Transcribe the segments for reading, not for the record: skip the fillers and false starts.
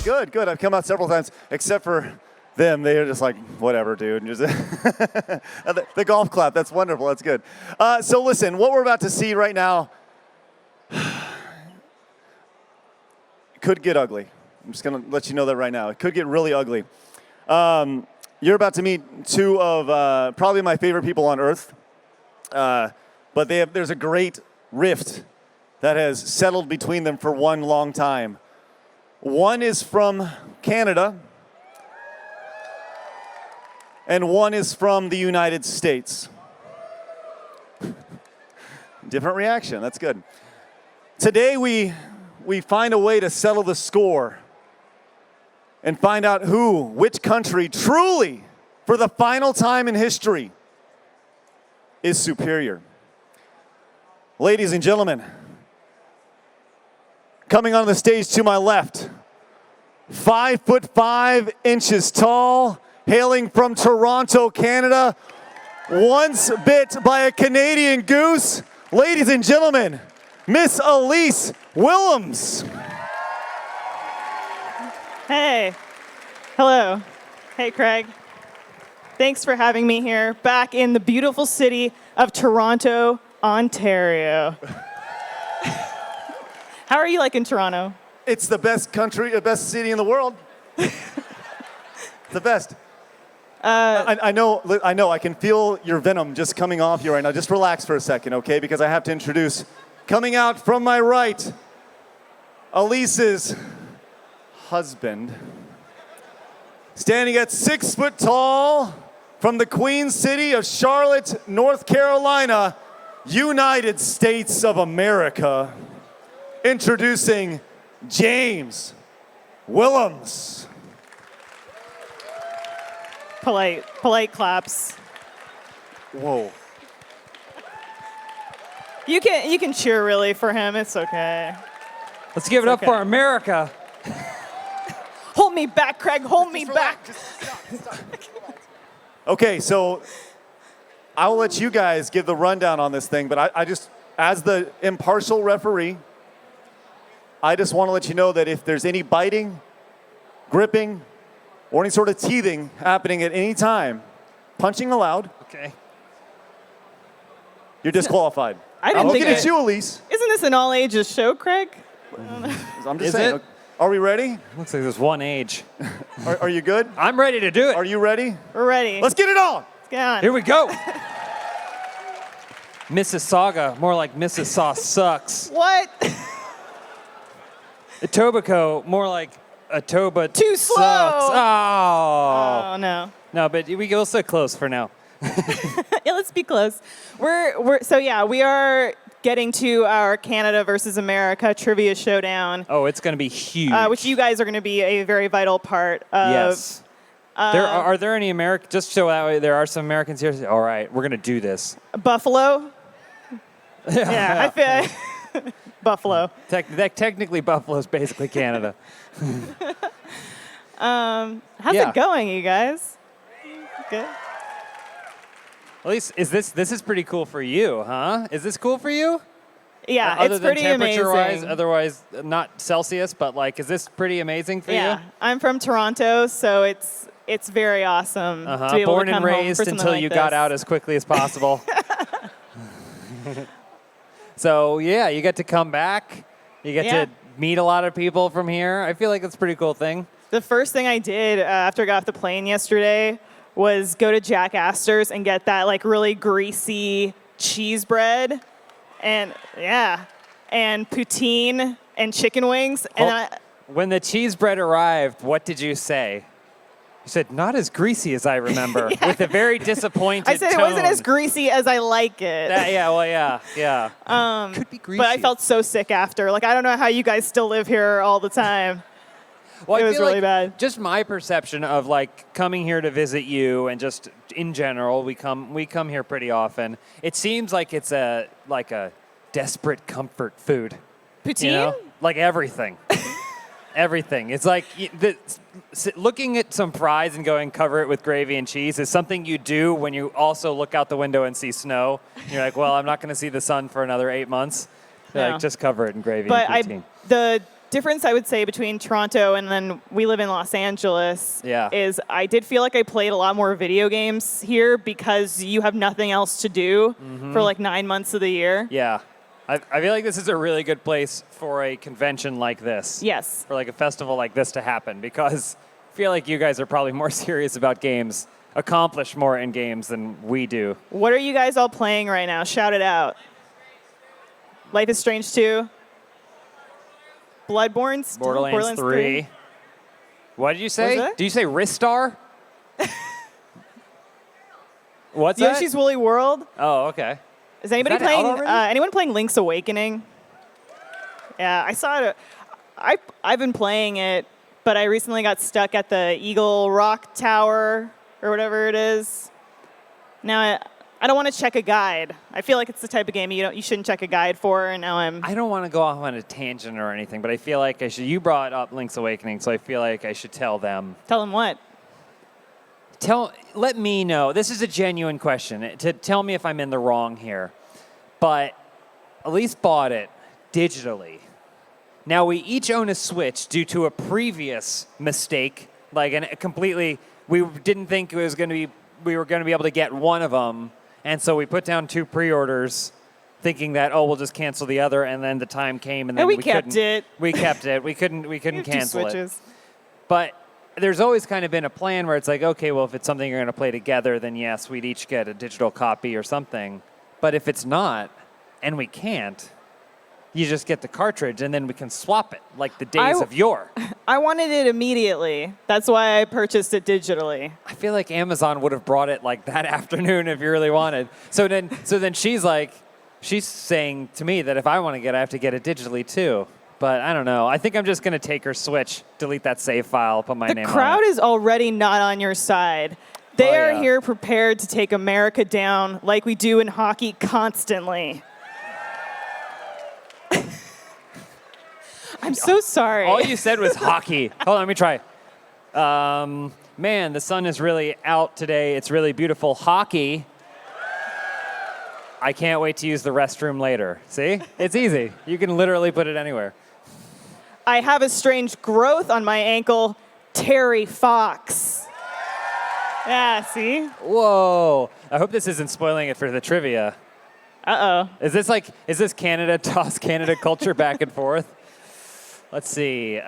Good, good. I've come out several times, except for them. They are just like, whatever, dude. And just the golf clap, that's wonderful. That's good. So listen, what we're about to see right now could get ugly. I'm just going to let you know that right now. It could get really ugly. You're about to meet two of probably my favorite people on Earth. But there's a great rift that has settled between them for one long time. One is from Canada, and one is from the United States. Different reaction, that's good. Today we find a way to settle the score and find out which country truly, for the final time in history, is superior. Ladies and gentlemen, coming on the stage to my left, 5'5" tall, hailing from Toronto, Canada, once bit by a Canadian goose. Ladies and gentlemen, Miss Elyse Willems. Hey. Hello. Hey, Craig. Thanks for having me here back in the beautiful city of Toronto, Ontario. How are you liking Toronto? It's the best country, the best city in the world. The best. I know, I can feel your venom just coming off you right now. Just relax for a second, okay? Because I have to introduce, coming out from my right, Elyse's husband. Standing at 6 foot tall from the Queen City of Charlotte, North Carolina, United States of America. Introducing James Willems. Polite claps. Whoa. You can cheer really for him. It's okay. Let's give it up for America. Hold me back, Craig. Hold me back. Stop. Okay, so I'll let you guys give the rundown on this thing, but I just, as the impartial referee, I just want to let you know that if there's any biting, gripping, or any sort of teething happening at any time, punching allowed. Okay. You're disqualified. I'm looking at you, Elyse. Isn't this an all ages show, Craig? I'm just saying. It? Are we ready? Looks like there's one age. Are you good? I'm ready to do it. Are you ready? We're ready. Let's get it on. Let's get on. Here we go. Mississauga, more like Mississauga sucks. What? Etobicoke, more like Etoba Too slow. sucks. Oh. Oh no. No, but we go so close for now. Yeah, let's be close. We are getting to our Canada versus America trivia showdown. Oh, it's going to be huge. Which you guys are going to be a very vital part of. Yes. Are there any American? Just so that way, there are some Americans here. All right, we're going to do this. Buffalo. Yeah, I feel Buffalo. Technically, Buffalo's basically Canada. How's it going, you guys? Good. At least this is pretty cool for you, huh? Is this cool for you? Yeah, Other it's than pretty temperature-wise, amazing. otherwise not Celsius, but like, is this pretty amazing for Yeah, you? I'm from Toronto, so it's very awesome to be able Born to come and home raised for something until like you this. got out as quickly as possible. So yeah, you get to come back. You get to meet a lot of people from here. I feel like it's a pretty cool thing. The first thing I did after I got off the plane yesterday was go to Jack Astor's and get that like really greasy cheese bread, and poutine and chicken wings. And When the cheese bread arrived, what did you say? You said, not as greasy as I remember, with a very disappointed I said tone. it wasn't as greasy as I like it. Yeah. Could be greasy. But I felt so sick after. Like, I don't know how you guys still live here all the time. Well, It I was feel really like bad. Just my perception of like coming here to visit you, and just in general, we come here pretty often. It seems like it's a desperate comfort food. Poutine? You know? Like everything. Everything. It's like looking at some fries and going cover it with gravy and cheese is something you do when you also look out the window and see snow. You're like, well, I'm not going to see the sun for another 8 months. You're like, just cover it in gravy and poutine. The difference I would say between Toronto and then we live in Los Angeles is I did feel like I played a lot more video games here because you have nothing else to do for like 9 months of the year. Yeah. I feel like this is a really good place for a convention like this. Yes. For like a festival like this to happen, because I feel like you guys are probably more serious about games, accomplish more in games than we do. What are you guys all playing right now? Shout it out. Life is Strange 2. Bloodborne? Borderlands 3. What did you say? Did you say Ristar? What's that? Yoshi's Woolly World. Oh, okay. Is anybody that out playing? already? Anyone playing Link's Awakening? Yeah, I saw it. I've been playing it, but I recently got stuck at the Eagle Rock Tower or whatever it is. Now I don't want to check a guide. I feel like it's the type of game you shouldn't check a guide for. And now I don't want to go off on a tangent or anything, but I feel like I should. You brought up Link's Awakening, so I feel like I should tell them. Tell them what? Let me know. This is a genuine question. To tell me if I'm in the wrong here. But Elyse bought it digitally. Now we each own a Switch due to a previous mistake. We didn't think we were going to be able to get one of them, and so we put down 2 pre-orders, thinking that we'll just cancel the other, and then the time came, and then we kept it. We kept it. We couldn't cancel 2 Switches. it. But there's always kind of been a plan where it's like, okay, well, if it's something you're going to play together, then yes, we'd each get a digital copy or something. But if it's not, and we can't, you just get the cartridge, and then we can swap it, like the days of yore. I wanted it immediately. That's why I purchased it digitally. I feel like Amazon would have brought it like that afternoon if you really wanted. So then she's saying to me that if I want to get it, I have to get it digitally too. But I don't know. I think I'm just going to take her Switch, delete that save file, put my name on it. The crowd is already not on your side. They are here prepared to take America down like we do in hockey constantly. I'm so sorry. All you said was hockey. Hold on, let me try. Man, the sun is really out today. It's really beautiful. Hockey. I can't wait to use the restroom later. See? It's easy. You can literally put it anywhere. I have a strange growth on my ankle. Terry Fox. Yeah, see? Whoa. I hope this isn't spoiling it for the trivia. Uh-oh. Is this Canada, toss Canada culture back and forth? Let's see.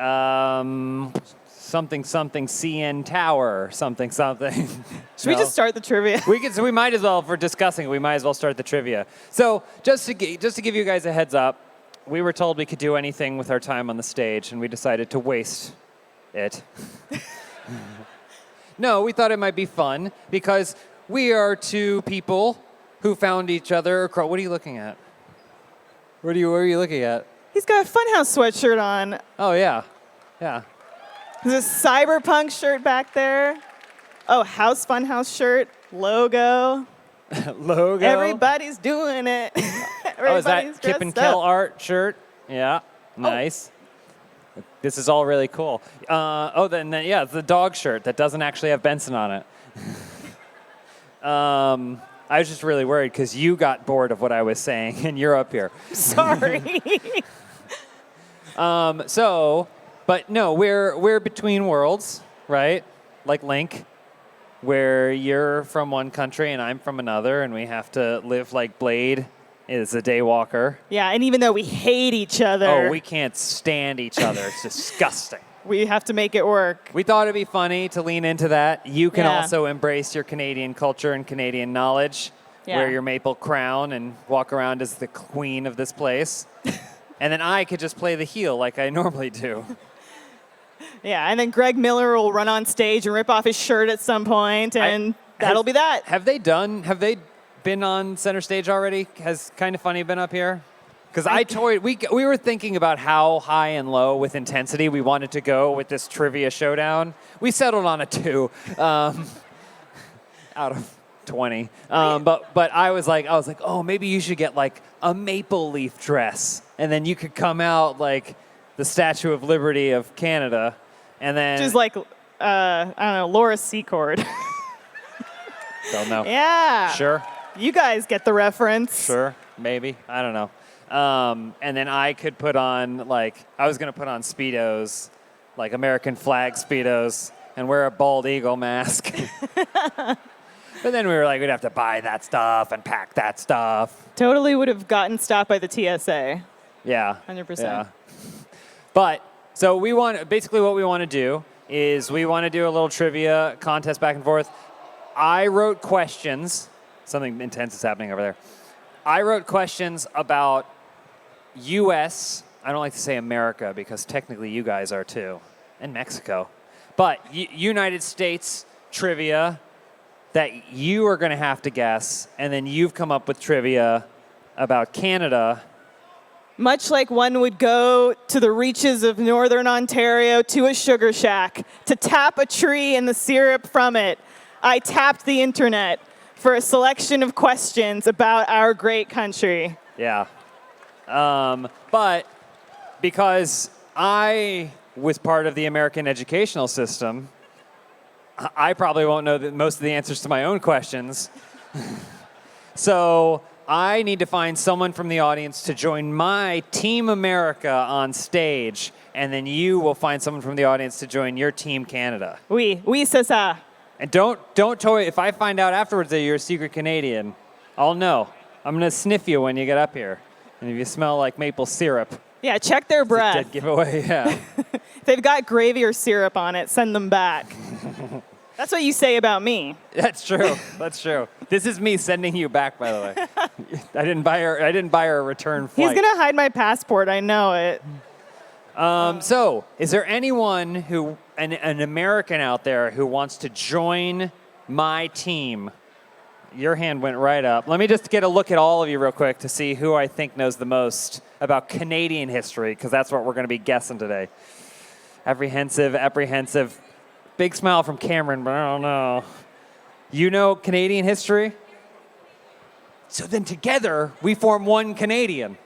Something CN Tower, something. Should we just start the trivia? We might as well, if we're discussing, we might as well start the trivia. So just to give you guys a heads up, we were told we could do anything with our time on the stage, and we decided to waste it. No, we thought it might be fun because we are 2 people who found each other. What are you looking at? Where are you looking at? He's got a Funhouse sweatshirt on. Oh, yeah. Yeah. There's a Cyberpunk shirt back there. Oh, House Funhouse shirt. Logo. Logo. Everybody's doing it. Is that Kip and Kel art shirt? Yeah. Nice. Oh. This is all really cool. It's the dog shirt that doesn't actually have Benson on it. I was just really worried because you got bored of what I was saying, and you're up here. Sorry. But no, we're between worlds, right? Like Link, where you're from one country and I'm from another, and we have to live like Blade is a daywalker. Yeah, and even though we hate each other. Oh, we can't stand each other. It's disgusting. We have to make it work. We thought it'd be funny to lean into that. You can also embrace your Canadian culture and Canadian knowledge. Yeah. Wear your maple crown and walk around as the queen of this place. And then I could just play the heel like I normally do. Yeah, and then Greg Miller will run on stage and rip off his shirt at some point, and that'll be that. Have they been on center stage already? Has Kind of Funny been up here? Because we were thinking about how high and low with intensity we wanted to go with this trivia showdown. We settled on a 2 out of 20. But I was like, oh, maybe you should get like a maple leaf dress, and then you could come out like the Statue of Liberty of Canada, and then just like I don't know, Laura Secord. Don't know. Yeah. Sure. You guys get the reference. Sure. Maybe. I don't know. And then I could put on, I was going to put on Speedos, like American flag Speedos, and wear a bald eagle mask. But then we were like, we'd have to buy that stuff and pack that stuff. Totally would have gotten stopped by the TSA. Yeah. 100%. Yeah. But, so basically what we want to do is we want to do a little trivia contest back and forth. I wrote questions. Something intense is happening over there. I wrote questions about U.S. I don't like to say America because technically you guys are too, and Mexico. But United States trivia that you are going to have to guess, and then you've come up with trivia about Canada. Much like one would go to the reaches of northern Ontario to a sugar shack to tap a tree and the syrup from it, I tapped the internet for a selection of questions about our great country. Yeah. But because I was part of the American educational system, I probably won't know most of the answers to my own questions. So I need to find someone from the audience to join my Team America on stage, and then you will find someone from the audience to join your Team Canada. Oui, c'est ça. And don't if I find out afterwards that you're a secret Canadian, I'll know. I'm going to sniff you when you get up here. And if you smell like maple syrup, Yeah, check their it's a breath. dead giveaway, yeah. If they've got gravy or syrup on it, send them back. That's what you say about me. That's true. That's true. This is me sending you back, by the way. I didn't buy her a return flight. He's going to hide my passport. I know it. So, is there anyone an American out there who wants to join my team? Your hand went right up. Let me just get a look at all of you real quick to see who I think knows the most about Canadian history, because that's what we're going to be guessing today. Apprehensive. Big smile from Cameron, but I don't know. You know Canadian history? So then together, we form one Canadian.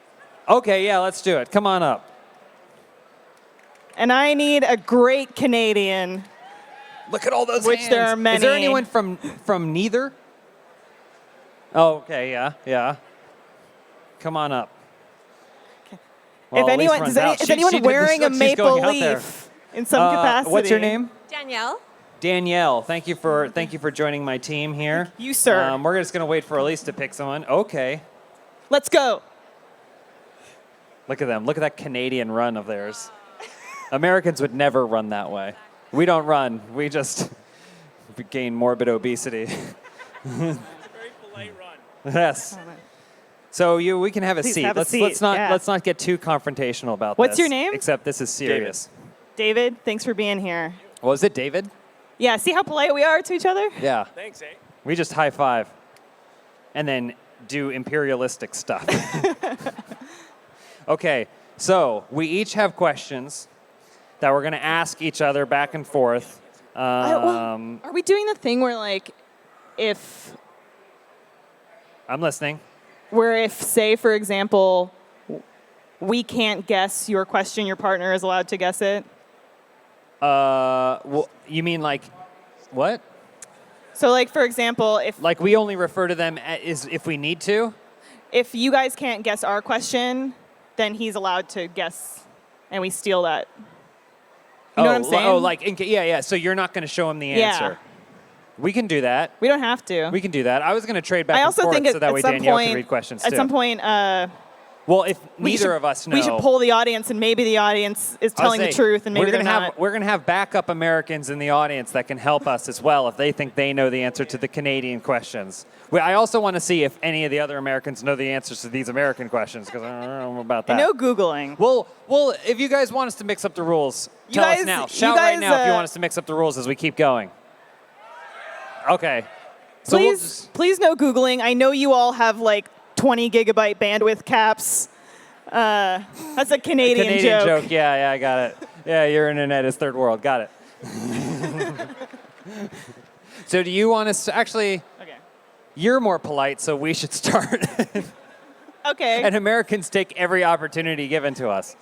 Okay, yeah, let's do it. Come on up. And I need a great Canadian. Look at all those Which hands. there are many. Is there anyone from neither? Oh, okay, yeah. Come on up. Well, If anyone, is anyone wearing a maple leaf in some capacity? What's your name? Danielle. Thank you for joining my team here. You, sir. We're just gonna wait for Elyse to pick someone. Okay. Let's go. Look at them. Look at that Canadian run of theirs. Americans would never run that way. We don't run. We just gain morbid obesity. It's a very polite run. Yes. So we can have a Please seat. have a seat, Let's not get too confrontational about this. What's your name? Except this is serious. David, thanks for being here. Was it David? Yeah, see how polite we are to each other? Yeah. Thanks, eh? We just high five and then do imperialistic stuff. Okay, so we each have questions that we're going to ask each other back and forth. Are we doing the thing where, if, I'm listening. say, for example, we can't guess your question, your partner is allowed to guess it? Well, you mean what? So, for example, if We only refer to them as if we need to? if you guys can't guess our question, then he's allowed to guess, and we steal that. You know what I'm saying? Yeah. So you're not going to show him the Yeah. answer. We can do that. We don't have to. We can do that. I was going to trade back I and also forth think so that at way some Danielle point, can read questions at too. some point, Well, if we neither should- of us know, we should poll the audience, and maybe the audience is telling the truth, and maybe we're they're gonna not. We're going to have backup Americans in the audience that can help us as well if they think they know the answer to the Canadian questions. I also want to see if any of the other Americans know the answers to these American questions, because I don't know about that. No Googling. Well, if you guys want us to mix up the rules, tell us now. Shout right now if you want us to mix up the rules as we keep going. Okay. So Please no Googling. I know you all have 20 gigabyte bandwidth caps. That's a Canadian joke. Yeah, I got it. Yeah, your internet is third world. Got it. So do you want us to actually? Okay. You're more polite, so we should start. Okay. And Americans take every opportunity given to us.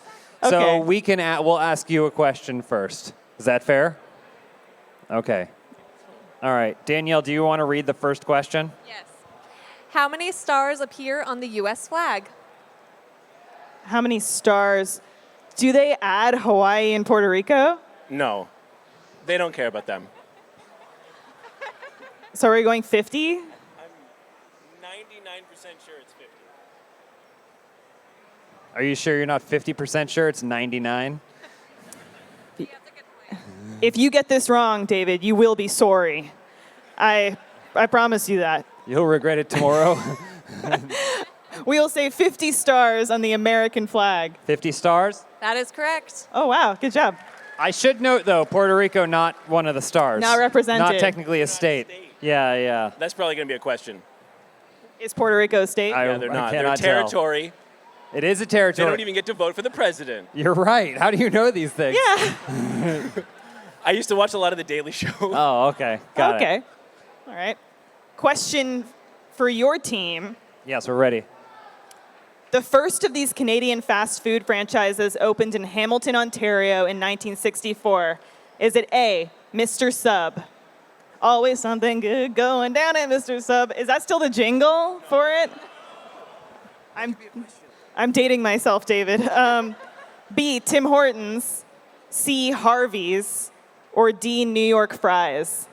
Okay. So we'll ask you a question first. Is that fair? Okay. All right. Danielle, do you want to read the first question? Yes. How many stars appear on the U.S. flag? How many stars? Do they add Hawaii and Puerto Rico? No. They don't care about them. So are we going 50? I'm 99% sure it's 50. Are you sure you're not 50% sure it's 99? If you get this wrong, David, you will be sorry. I promise you that. You'll regret it tomorrow. We'll say 50 stars on the American flag. 50 stars? That is correct. Oh, wow. Good job. I should note, though, Puerto Rico not one of the stars. Not represented. Not technically a state. Yeah, yeah. That's probably going to be a question. Is Puerto Rico a state? I- Yeah, they're not. They're cannot tell. territory. It is a They territory. don't even get to vote for the president. You're right. How do you know these things? Yeah. I used to watch a lot of The Daily Show. Oh, okay. Got Okay. it. All right. Question for your team. Yes, we're ready. The first of these Canadian fast food franchises opened in Hamilton, Ontario in 1964. Is it A, Mr. Sub? Always something good going down at Mr. Sub. Is that still the jingle for it? I'm dating myself, David. B, Tim Hortons. C, Harvey's. Or D, New York Fries.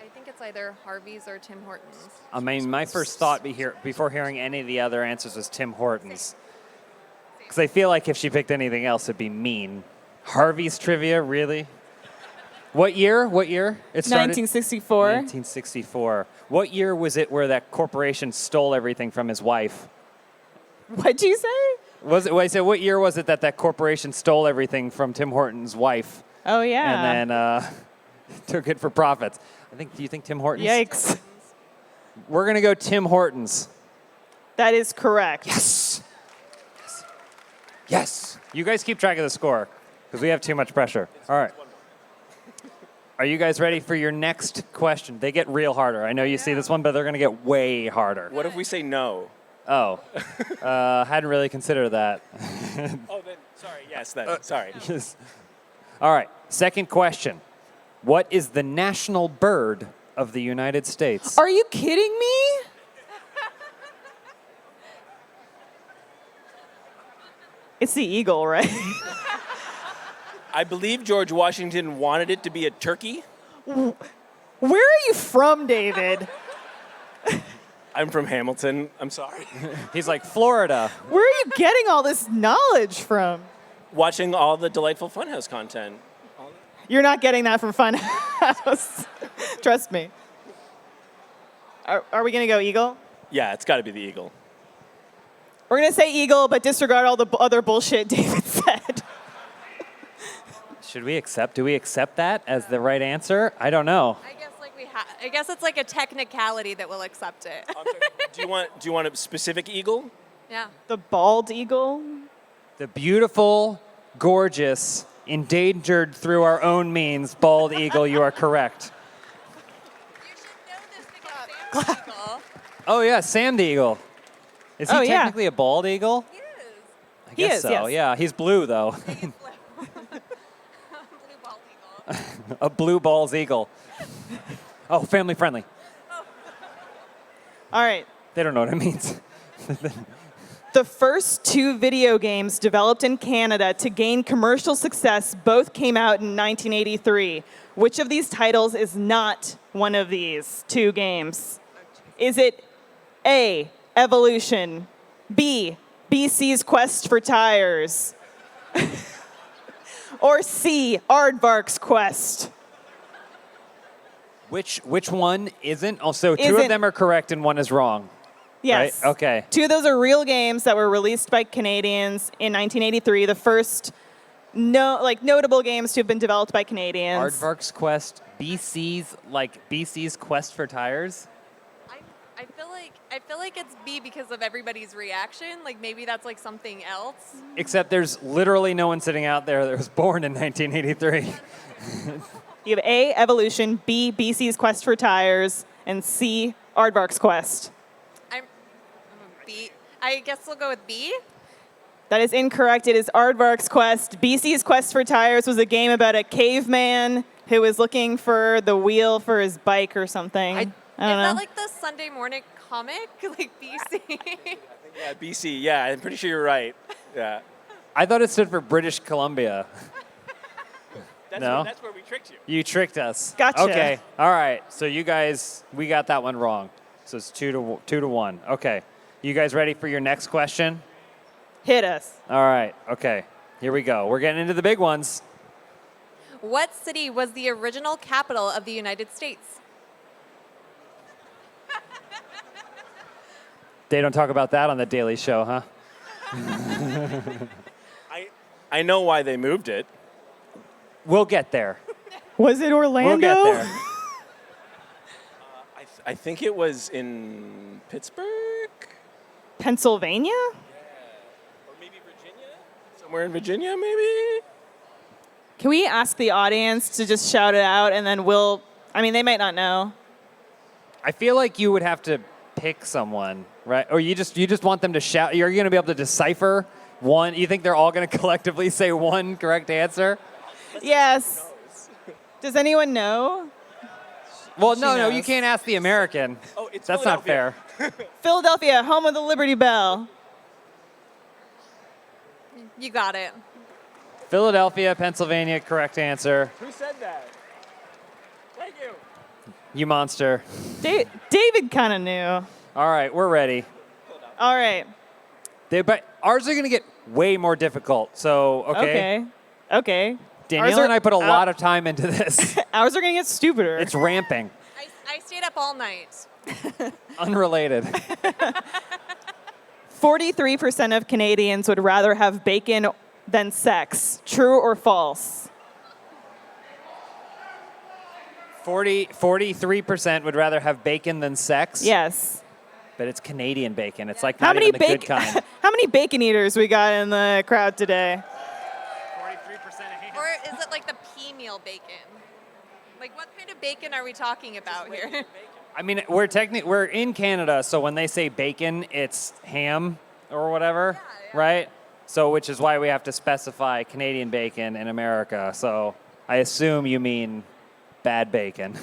I think it's either Harvey's or Tim Hortons. I mean, my first thought before hearing any of the other answers was Tim Hortons. Because I feel like if she picked anything else, it'd be mean. Harvey's trivia, really? What year? What year? It started? 1964. 1964. What year was it where that corporation stole everything from his wife? What'd you say? I said, what year was it that corporation stole everything from Tim Hortons' wife? Oh, yeah. And then took it for profits. Do you think Tim Hortons? Yikes. We're going to go Tim Hortons. That is correct. Yes. Yes. You guys keep track of the score because we have too much pressure. All right. Are you guys ready for your next question? They get real harder. I know you see this one, but they're going to get way harder. What if we say no? Oh. Hadn't really considered that. Oh, then, sorry. Yes, then. Sorry. Yes. All right. Second question. What is the national bird of the United States? Are you kidding me? It's the eagle, right? I believe George Washington wanted it to be a turkey. Where are you from, David? I'm from Hamilton. I'm sorry. He's like, Florida. Where are you getting all this knowledge from? Watching all the delightful Funhouse content. You're not getting that from Funhouse. Trust me. Are we going to go eagle? Yeah, it's got to be the eagle. We're going to say eagle, but disregard all the other bullshit David said. Do we accept that as the right answer? I don't know. I guess it's like a technicality that we'll accept it. I'm sorry, do you want a specific eagle? Yeah. The bald eagle? The beautiful, gorgeous, endangered through our own means, bald eagle, you are correct. You should know this because Sam's eagle. Oh, yeah, Sam the eagle. Is he Oh, yeah. technically a bald eagle? He is. I He guess is, so, yes. yeah. He's blue, though. He's blue. Blue bald eagle. A blue balls eagle. Oh, family friendly. All right. They don't know what it means. The first two video games developed in Canada to gain commercial success both came out in 1983. Which of these titles is not one of these two games? Is it A, Evolution, B, BC's Quest for Tires, or C, Aardvark's Quest? Which one isn't? Oh, so two Isn't- of them are correct and one is wrong. Yes. Right? Okay. Two of those are real games that were released by Canadians in 1983. The first notable games to have been developed by Canadians. Aardvark's Quest, BC's Quest for Tires. I feel like it's B because of everybody's reaction. Like maybe that's like something else. Except there's literally no one sitting out there that was born in 1983. You have A, Evolution, B, BC's Quest for Tires, and C, Aardvark's Quest. I'm a B. I guess we'll go with B. That is incorrect. It is Aardvark's Quest. BC's Quest for Tires was a game about a caveman who was looking for the wheel for his bike or something. I don't know. Is that like the Sunday morning comic? Like BC? Yeah, BC. Yeah, I'm pretty sure you're right. Yeah. I thought it stood for British Columbia. No? That's where we tricked you. You tricked us. Gotcha. Okay. All right. So you guys, we got that one wrong. So it's 2-1. Okay. You guys ready for your next question? Hit us. All right. Okay. Here we go. We're getting into the big ones. What city was the original capital of the United States? They don't talk about that on the Daily Show, huh? I know why they moved it. We'll get there. Was it Orlando? We'll get there. I think it was in Pittsburgh? Pennsylvania? Or maybe Virginia? Somewhere in Virginia, maybe? Can we ask the audience to just shout it out and then they might not know. I feel like you would have to pick someone, right? Or you just want them to shout. You're going to be able to decipher one. You think they're all going to collectively say one correct answer? Yes. Does anyone know? Well, She no, knows. you can't ask the American. Oh, it's That's not fair. Philadelphia, home of the Liberty Bell. You got it. Philadelphia, Pennsylvania, correct answer. Who said that? Thank you. You monster. David kind of knew. All right, we're ready. All right. But ours are going to get way more difficult. So, Okay. Danielle and I put a lot of time into this. Ours are going to get stupider. It's ramping. I stayed up all night. Unrelated. 43% of Canadians would rather have bacon than sex. True or false? 43% would rather have bacon than sex. Yes. But it's Canadian bacon. It's like not even the good kind. How many bacon eaters we got in the crowd today? 43% Or is it like the pea meal bacon? Like, what kind of bacon are we talking about here? I mean, we're in Canada, so when they say bacon, it's ham or whatever, Yeah. right? So which is why we have to specify Canadian bacon in America. So I assume you mean bad bacon.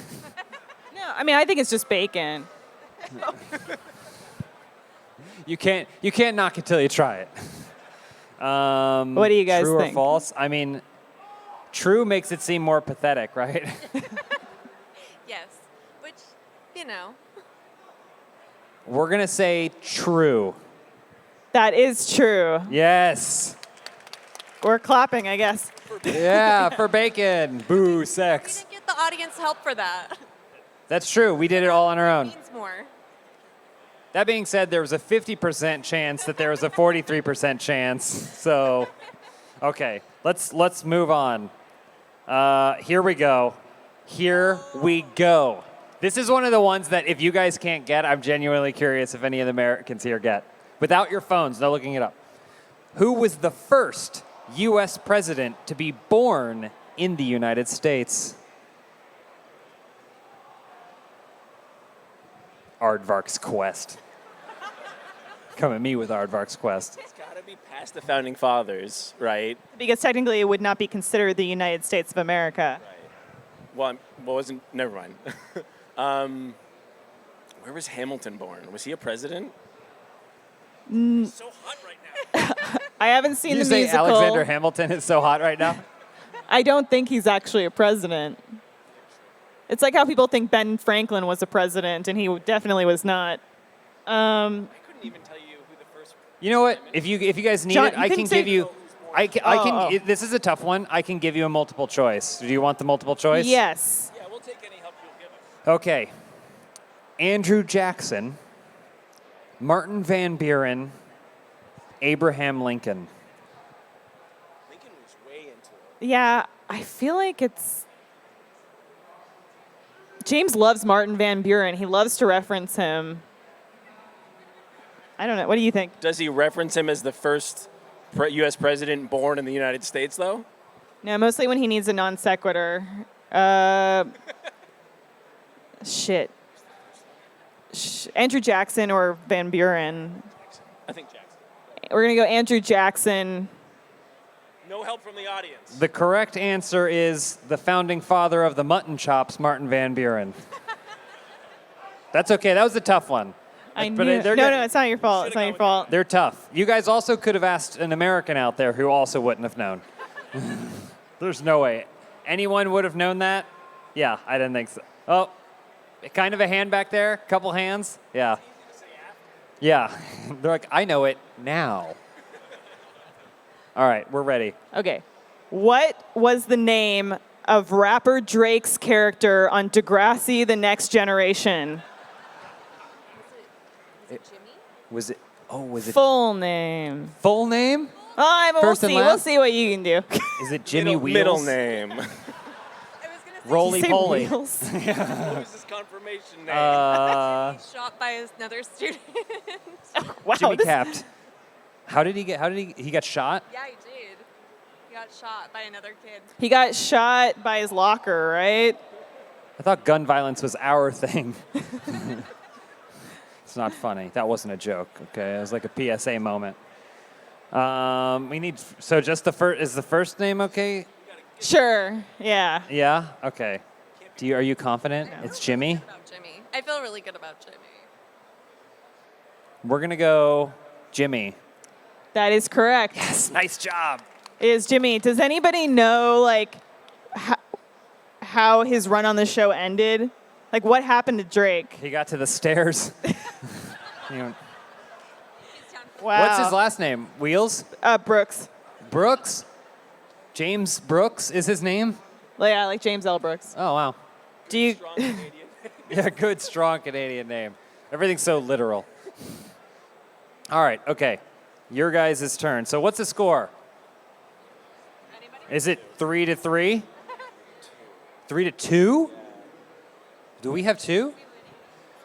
No, I think it's just bacon. You can't knock it till you try it. What do you guys true think? or false? I mean, true makes it seem more pathetic, right? Yes. Which, you know. We're gonna say true. That is true. Yes. We're clapping, I guess. Yeah, for bacon. Boo, We sex. didn't get the audience help for that. That's true. We did it all on our own. Means more. That being said, there was a 50% chance that there was a 43% chance. So, okay, let's move on. Here we go. This is one of the ones that if you guys can't get, I'm genuinely curious if any of the Americans here get. Without your phones, no looking it up. Who was the first U.S. president to be born in the United States? Aardvark's Quest. Come at me with Aardvark's Quest. It's got to be past the founding fathers, right? Because technically it would not be considered the United States of America. Well, wasn't. Never mind. Where was Hamilton born? Was he a president? It's so hot right now. I haven't seen Did you the say musical. Alexander Hamilton is so hot right now? I don't think he's actually a president. It's like how people think Ben Franklin was a president, and he definitely was not. I couldn't even tell you who the first. You know what? If you guys need John, it, you I can can say- give you. This is a tough one. I can give you a multiple choice. Do you want the multiple choice? Yes. Yeah, we'll take any help you'll give us. Okay. Andrew Jackson, Martin Van Buren, Abraham Lincoln. Lincoln was way into it. Yeah, I feel like it's. James loves Martin Van Buren. He loves to reference him. I don't know. What do you think? Does he reference him as the first U.S. president born in the United States, though? No, mostly when he needs a non sequitur. Shit. Andrew Jackson or Van Buren. I think Jackson. We're going to go Andrew Jackson. No help from the audience. The correct answer is the founding father of the mutton chops, Martin Van Buren. That's okay. That was a tough one. I But knew. they're No, good. it's not your fault. It's not your fault. They're tough. You guys also could have asked an American out there who also wouldn't have known. There's no way. Anyone would have known that? Yeah, I didn't think so. Oh, kind of a hand back there? Couple hands? Yeah. Yeah. They're like, I know it now. All right, we're ready. Okay. What was the name of rapper Drake's character on Degrassi: The Next Generation? Was it? Oh, was it Full name. full name? Oh, we'll First and see. We'll last? see what you can do. Is it Jimmy Wheels? Middle name. I was gonna say Roly Say poly. Wheels. What was his confirmation name? he's shot by another student. Wow. Jimmy this- capped. How did he got shot? Yeah, he did. He got shot by another kid. He got shot by his locker, right? I thought gun violence was our thing. It's not funny. That wasn't a joke, okay? It was like a PSA moment. We need, so just the first, is the first name okay? Sure. Yeah. Yeah? Okay. Are you confident? It's Jimmy? About Jimmy. I feel really good about Jimmy. We're going to go Jimmy. That is correct. Yes, nice job. It is Jimmy. Does anybody know like how his run on the show ended? Like what happened to Drake? He got to the stairs. You know, Wow. what's his last name? Wheels? Brooks. Brooks? James Brooks is his name? Yeah, like James L. Brooks. Oh, wow. Do you? Yeah, good, strong Canadian name. Everything's so literal. All right, okay. Your guys' turn. So what's the score? Is it 3-3? 3-2? Do we have two?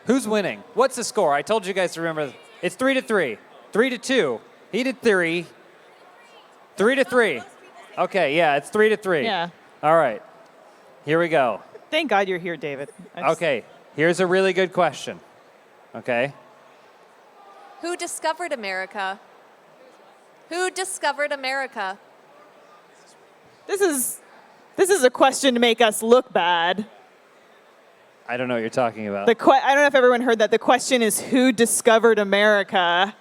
Who's winning? What's the score? I told you guys to remember. It's 3-3. 3-2. He did 3. 3-3. Okay, yeah, it's 3-3. Yeah. All right. Here we go. Thank God you're here, David. Okay, here's a really good question. Okay? Who discovered America? Who discovered America? This is a question to make us look bad. I don't know what you're talking about. I don't know if everyone heard that. The question is who discovered America?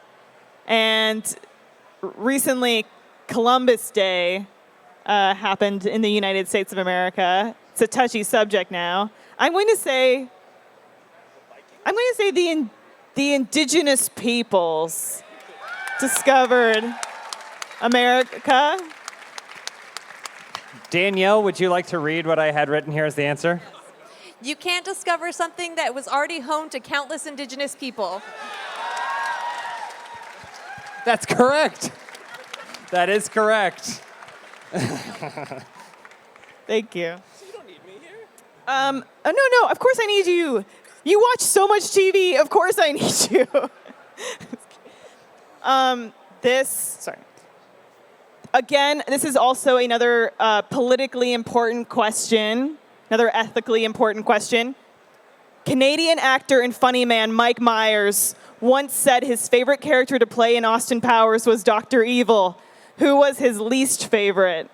And recently, Columbus Day happened in the United States of America. It's a touchy subject now. I'm going to say the indigenous peoples discovered America. Danielle, would you like to read what I had written here as the answer? You can't discover something that was already home to countless indigenous people. That's correct. That is correct. Thank you. So you don't need me here? No. Of course I need you. You watch so much TV. Of course I need you. Sorry. Again, this is also another politically important question, another ethically important question. Canadian actor and funny man Mike Myers once said his favorite character to play in Austin Powers was Dr. Evil. Who was his least favorite?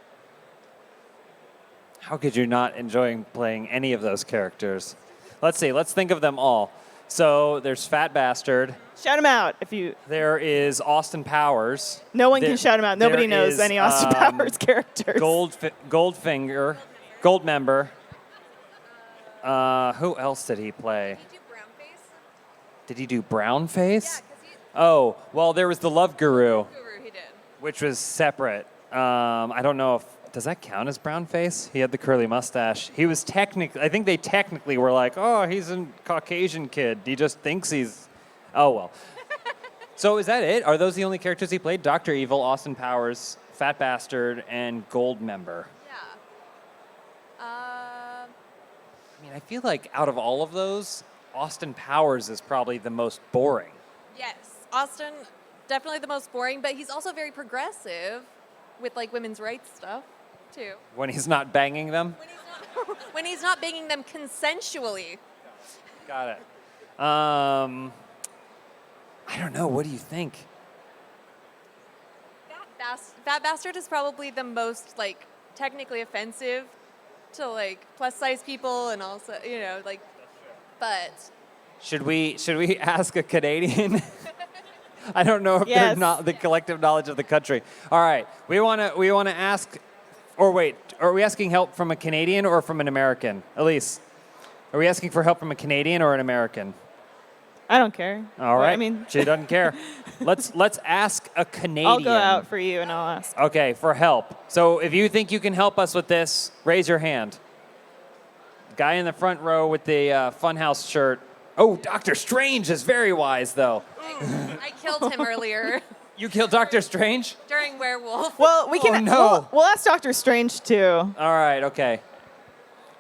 How could you not enjoy playing any of those characters? Let's see. Let's think of them all. So there's Fat Bastard. Shout him out if you. There is Austin Powers. No one There- can shout him out. Nobody there knows is, any Austin Powers characters. Goldfinger. Goldmember. Who else did he play? Did you do brown face? Did he do Brownface? Yeah, because he Oh, well, there was the Love Guru, guru he did. which was separate. I don't know if, does that count as brownface? He had the curly mustache. He was I think they technically were like, oh, he's a Caucasian kid. He just thinks he's, oh, well. So is that it? Are those the only characters he played? Dr. Evil, Austin Powers, Fat Bastard, and Goldmember. Yeah. I mean, I feel like out of all of those, Austin Powers is probably the most boring. Yes, Austin, definitely the most boring, but he's also very progressive with like women's rights stuff too. When he's not banging them? When he's not banging them consensually. Got it. I don't know. What do you think? Fat Bastard is probably the most like technically offensive to like plus size people and also, you know, like, but Should we ask a Canadian? I don't know if Yes. they're not the collective knowledge of the country. All right, we want to ask, or wait, are we asking help from a Canadian or from an American? Elyse, are we asking for help from a Canadian or an American? I don't care. All right. I mean, She doesn't care. Let's ask a Canadian. I'll go out for you and I'll ask. Okay, for help. So if you think you can help us with this, raise your hand. Guy in the front row with the Funhouse shirt. Oh, Doctor Strange is very wise, though. I killed him earlier You killed Doctor Strange? during Werewolf. Well, we can. no. We'll ask Doctor Strange too. All right, okay.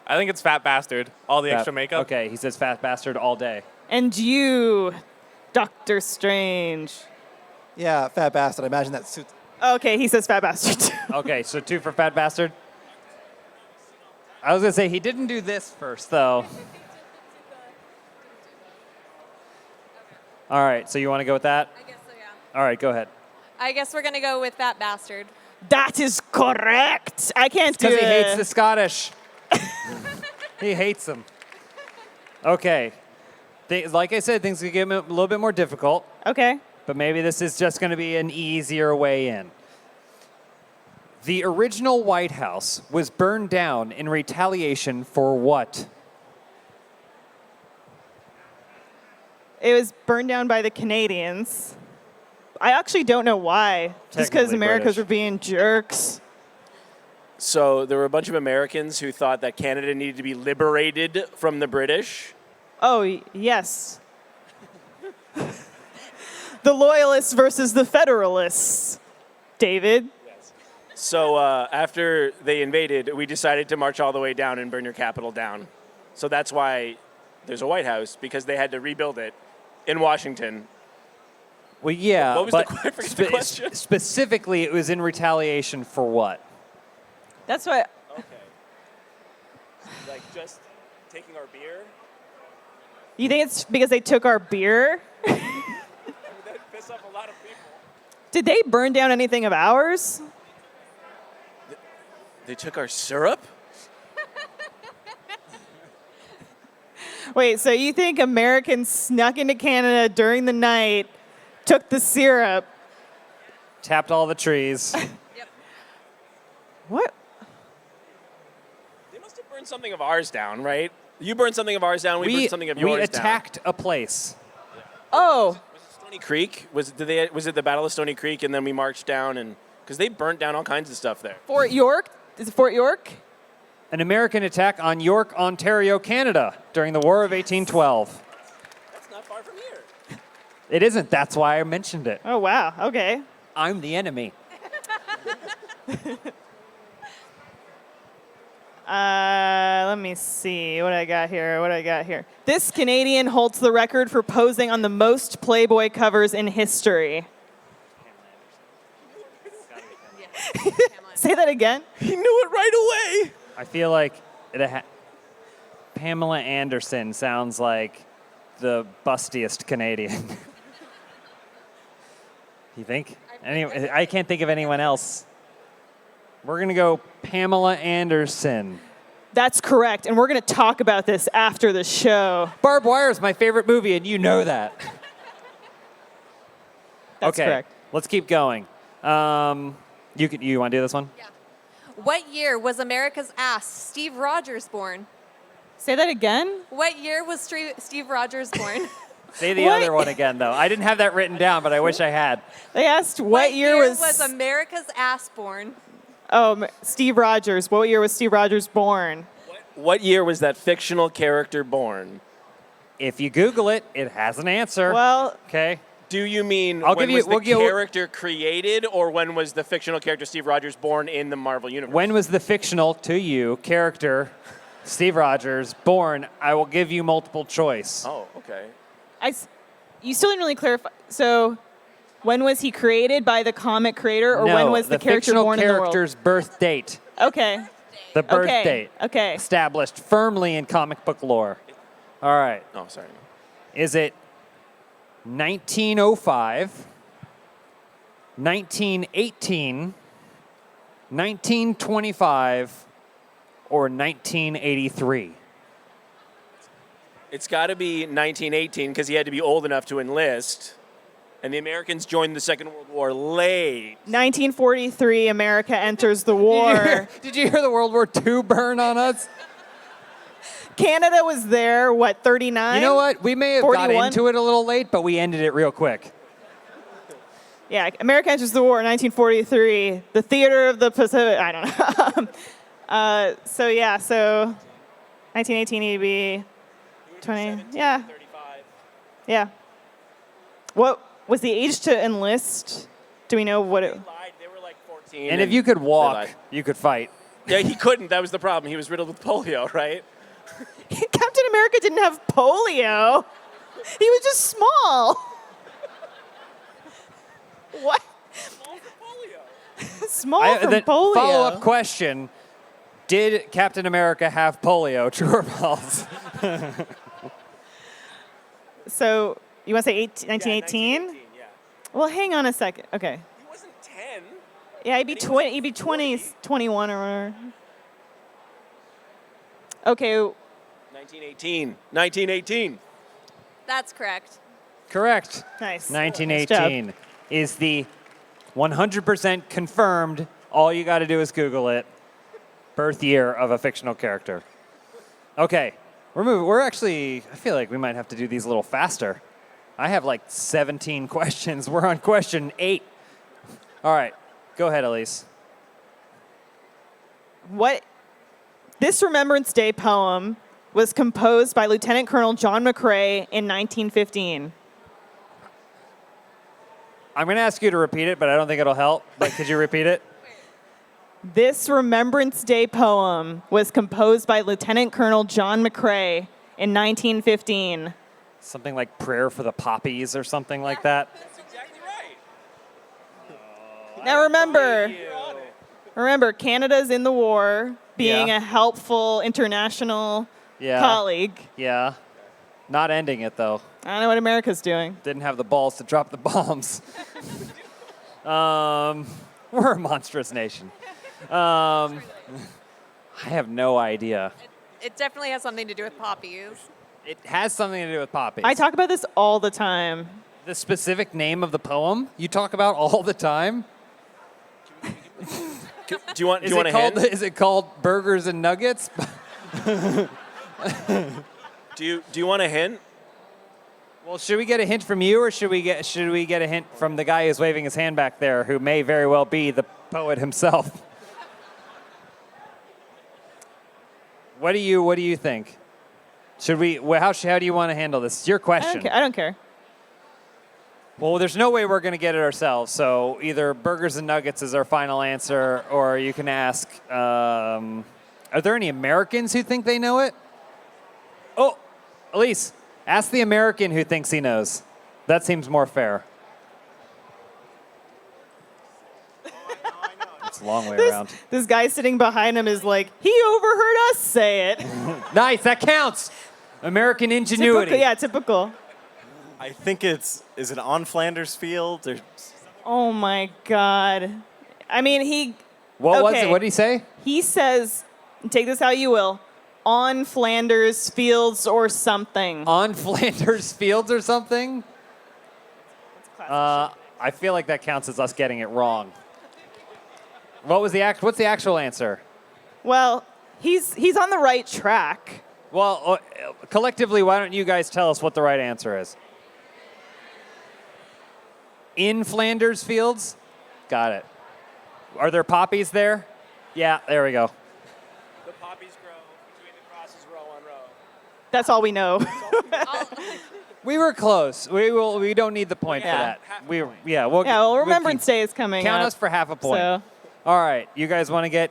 I think it's Fat Bastard. All the extra makeup. Okay, he says fat bastard all day. And you, Doctor Strange. Yeah, Fat Bastard. I imagine that suits. Okay, he says fat bastard too. Okay, so 2 for fat bastard. I was going to say, he didn't do this first, though. All right, so you want to go with that? I guess so, yeah. All right, go ahead. I guess we're going to go with Fat Bastard. That is correct. I can't do it. Because he hates the Scottish. He hates them. Okay. Like I said, things could get a little bit more difficult, Okay. but maybe this is just going to be an easier way in. The original White House was burned down in retaliation for what? It was burned down by the Canadians. I actually don't know why. Just because Technically Americans British. were being jerks. So there were a bunch of Americans who thought that Canada needed to be liberated from the British. Oh, yes. The Loyalists versus the Federalists, David. So after they invaded, we decided to march all the way down and burn your capital down. So that's why there's a White House, because they had to rebuild it in Washington. Well, yeah, What was but I forget the question. Specifically, it was in retaliation for what? That's why. Okay. Like just taking our beer? You think it's because they took our beer? That piss off a lot of people. Did they burn down anything of ours? They took our syrup? Wait, so you think Americans snuck into Canada during the night, took the syrup? Tapped all the trees. Yep. What? They must have burned something of ours down, right? You burned something of ours down, we burned something of yours we down. attacked a place. Oh, Was it Stony Creek? Was it the Battle of Stony Creek, and then we marched down, and because they burnt down all kinds of stuff there. Fort York? Is it Fort York? An American attack on York, Ontario, Canada during the War of 1812. That's not far from here. It isn't. That's why I mentioned it. Oh, wow. Okay. I'm the enemy. Let me see what I got here. This Canadian holds the record for posing on the most Playboy covers in history. Say that again. He knew it right away. I feel like Pamela Anderson sounds like the bustiest Canadian. You think? I can't think of anyone else. We're going to go Pamela Anderson. That's correct, and we're going to talk about this after the show. Barbed Wire is my favorite movie, and you know that. That's okay, correct. let's keep going. You want to do this one? Yeah. What year was America's ass Steve Rogers born? Say that again. What year was Steve Rogers born? Say the What? other one again, though. I didn't have that written down, but I wish I had. They asked what year was America's ass born? Steve Rogers. What year was Steve Rogers born? What year was that fictional character born? If you Google it, it has an answer. Well, Okay. Do you mean I'll when give you- was the we'll give- character created, or when was the fictional character Steve Rogers born in the Marvel Universe? When was the fictional, to you, character, Steve Rogers, born? I will give you multiple choice. Oh, okay. you still didn't really clarify. So, when was he created by the comic creator, or no, when was the character fictional born in the world? character's birth date. Okay. The birth Okay. date. Okay. Established firmly in comic book lore. All right. Oh, sorry. Is it 1905, 1918, 1925, or 1983? It's got to be 1918 because he had to be old enough to enlist. And the Americans joined the Second World War late. 1943, America enters the war. Did you hear the World War II burn on us? Canada was there, 39? You know what? We may have 41? got into it a little late, but we ended it real quick. Yeah, America enters the war in 1943. The theater of the Pacific. I don't know. So 1918 EB, 20. Yeah. 35. Yeah. What was the age to enlist? Do we know what it? They lied. They were like 14. And if you could they walk, lied. you could fight. Yeah, he couldn't. That was the problem. He was riddled with polio, right? Captain America didn't have polio. He was just small. What? Small from polio. Follow-up question. Did Captain America have polio? True or false? So you want to say 1918? Yeah. Well, hang on a second. Okay. He wasn't 10. Yeah, he'd be 20. He'd be 20, 21 or whatever. Okay. 1918. 1918. That's correct. Correct. Nice. 1918 is the 100% confirmed, all you got to do is Google it, birth year of a fictional character. Okay, we're moving. We're actually, I feel like we might have to do these a little faster. I have like 17 questions. We're on question 8. All right, go ahead, Elyse. This Remembrance Day poem was composed by Lieutenant Colonel John McCrae in 1915. I'm going to ask you to repeat it, but I don't think it'll help. But could you repeat it? This Remembrance Day poem was composed by Lieutenant Colonel John McCrae in 1915. Something like Prayer for the Poppies or something like that. That's exactly right. Now remember, Canada's in the war, being Yeah. a helpful international Yeah. colleague. Yeah. Not ending it, though. I don't know what America's doing. Didn't have the balls to drop the bombs. We're a monstrous nation. I have no idea. It definitely has something to do with poppies. It has something to do with poppies. I talk about this all the time. The specific name of the poem you talk about all the time? Do you want Is, a hint? is it called Burgers and Nuggets? Do you want a hint? Well, should we get a hint from you, or should we get a hint from the guy who's waving his hand back there, who may very well be the poet himself? What do you think? Should we? How do you want to handle this? It's your question. I don't care. Well, there's no way we're going to get it ourselves. So either Burgers and Nuggets is our final answer, or you can ask, are there any Americans who think they know it? Oh, Elyse, ask the American who thinks he knows. That seems more fair. It's a long way around. This guy sitting behind him is like, he overheard us say it. Nice, that counts. American ingenuity. Typical. I think is it on Flanders Field or? Oh my God. I mean, What was it? What did he say? He says, take this how you will, on Flanders Fields or something. On Flanders Fields or something? I feel like that counts as us getting it wrong. What's the actual answer? Well, he's on the right track. Well, collectively, why don't you guys tell us what the right answer is? In Flanders Fields? Got it. Are there poppies there? Yeah, there we go. The poppies grow between the crosses row on row. That's all we know. We were close. We don't need the point for that. We'll Remembrance Day is coming count up. us for half a point. So All right, you guys want to get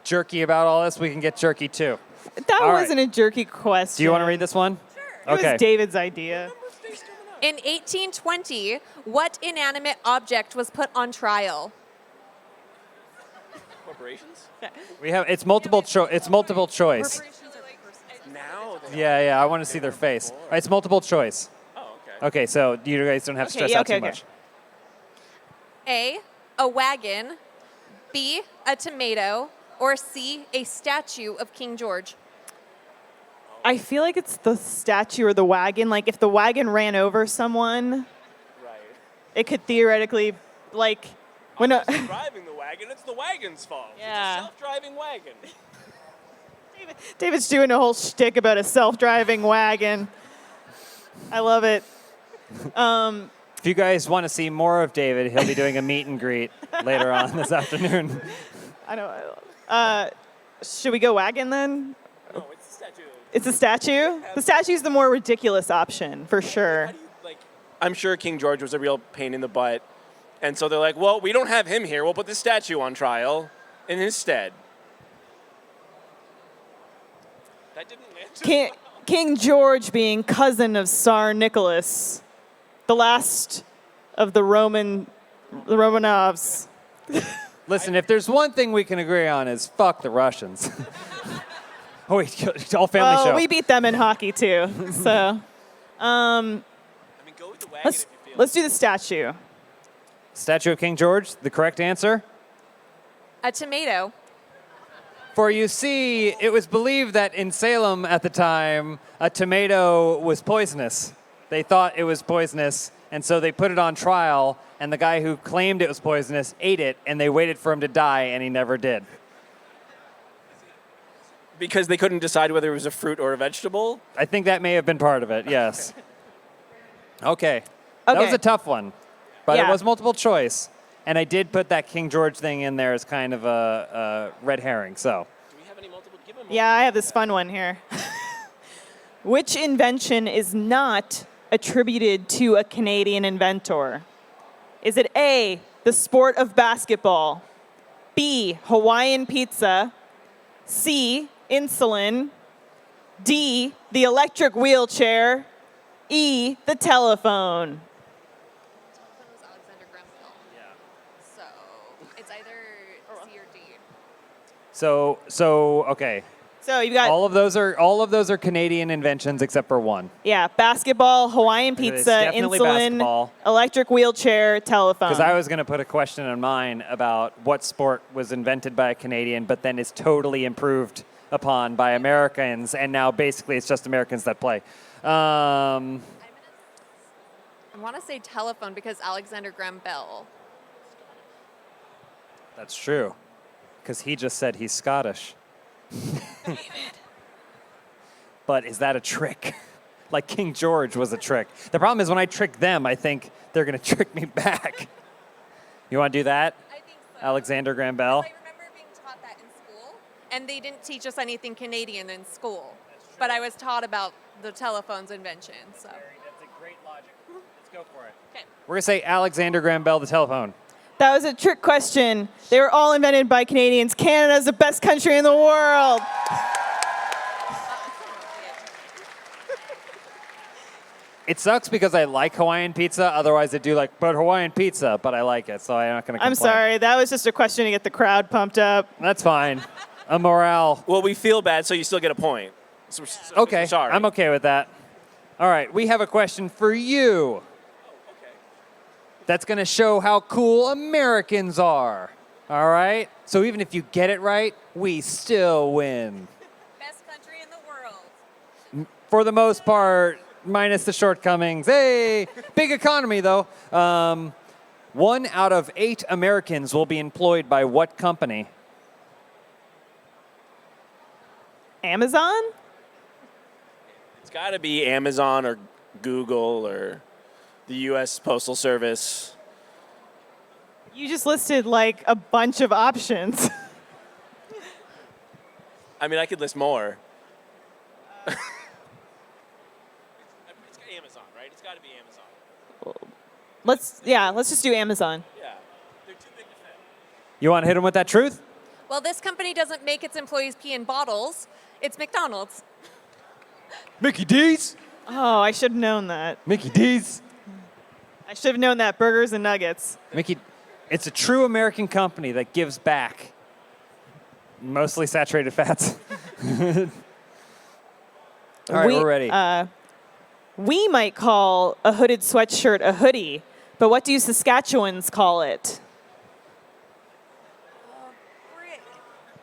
jerky about all this? We can get jerky too. that All right. wasn't a jerky question. Do you want to read this one? It Okay. was David's idea. In 1820, what inanimate object was put on trial? Corporations? We have it's multiple choice. Now? Yeah. I want to see their face. All right, it's multiple choice. Oh, okay. Okay, so you guys don't have to stress out too much. A wagon, B, a tomato, or C, a statue of King George? I feel like it's the statue or the wagon. Like if the wagon ran over someone, Right. it could theoretically, like, when a, Driving the wagon, it's the wagon's fault. Yeah. It's a self-driving wagon. David's doing a whole shtick about a self-driving wagon. I love it. If you guys want to see more of David, he'll be doing a meet and greet later on this afternoon. I know. Should we go wagon then? No, it's a statue. It's a statue? The statue's the more ridiculous option, for sure. I'm sure King George was a real pain in the butt. And so they're like, well, we don't have him here. We'll put this statue on trial in his stead. That didn't answer. King George being cousin of Tsar Nicholas, the last of the Romanovs. Listen, if there's one thing we can agree on is fuck the Russians. Oh, wait, all family show. Well, we beat them in hockey too. So I mean, go with the wagon if you feel let's do the statue. Statue of King George, the correct answer? A tomato. For you see, it was believed that in Salem at the time, a tomato was poisonous. They thought it was poisonous, and so they put it on trial, and the guy who claimed it was poisonous ate it, and they waited for him to die, and he never did. because they couldn't decide whether it was a fruit or a vegetable. I think that may have been part of it, yes. Okay. That was Okay. a tough one, but it Yeah. was multiple choice. And I did put that King George thing in there as kind of a red herring, so. Do we have any multiple? Give them Yeah, I have this fun one here. Which invention is not attributed to a Canadian inventor? Is it A, the sport of basketball, B, Hawaiian pizza, C, insulin, D, the electric wheelchair, E, the telephone? Telephone was Alexander Graham Bell. Yeah. So it's either C or D. So okay. So you've got All of those are Canadian inventions except for one. yeah, basketball, Hawaiian Okay, it's pizza, definitely insulin, basketball. electric wheelchair, telephone. Because I was going to put a question in mine about what sport was invented by a Canadian, but then is totally improved upon by Americans, and now basically it's just Americans that play. I want to say telephone because Alexander Graham Bell. That's true, because he just said he's Scottish. But is that a trick? Like King George was a trick. The problem is when I trick them, I think they're going to trick me back. You want to do that, I think so. Alexander Graham Bell? I remember being taught that in school, and they didn't teach us anything Canadian in school. But I was taught about the telephone's invention. So That's a great logic. Let's go for it. okay. We're going to say Alexander Graham Bell, the telephone. That was a trick question. They were all invented by Canadians. Canada's the best country in the world. It sucks because I like Hawaiian pizza. Otherwise, I do but Hawaiian pizza, but I like it, so I'm not going to complain. I'm sorry. That was just a question to get the crowd pumped up. That's fine. A morale. Well, we feel bad, so you still get a point. So Okay, sorry. I'm okay with that. All right, we have a question for you. That's going to show how cool Americans are. All right? So even if you get it right, we still win. Best country in the world. For the most part, minus the shortcomings. Hey, big economy, though. 1 out of 8 Americans will be employed by what company? Amazon? It's got to be Amazon or Google or the U.S. Postal Service. You just listed like a bunch of options. I mean, I could list more. It's Amazon, right? It's got to be Amazon. let's just do Amazon. Yeah. They're too big to fit. You want to hit them with that truth? Well, this company doesn't make its employees pee in bottles. It's McDonald's. Mickey D's. Oh, I should have known that. Mickey D's. I should have known that. Burgers and nuggets. Mickey, it's a true American company that gives back. Mostly saturated fats. All right, we're ready. We might call a hooded sweatshirt a hoodie, but what do you Saskatchewans call it?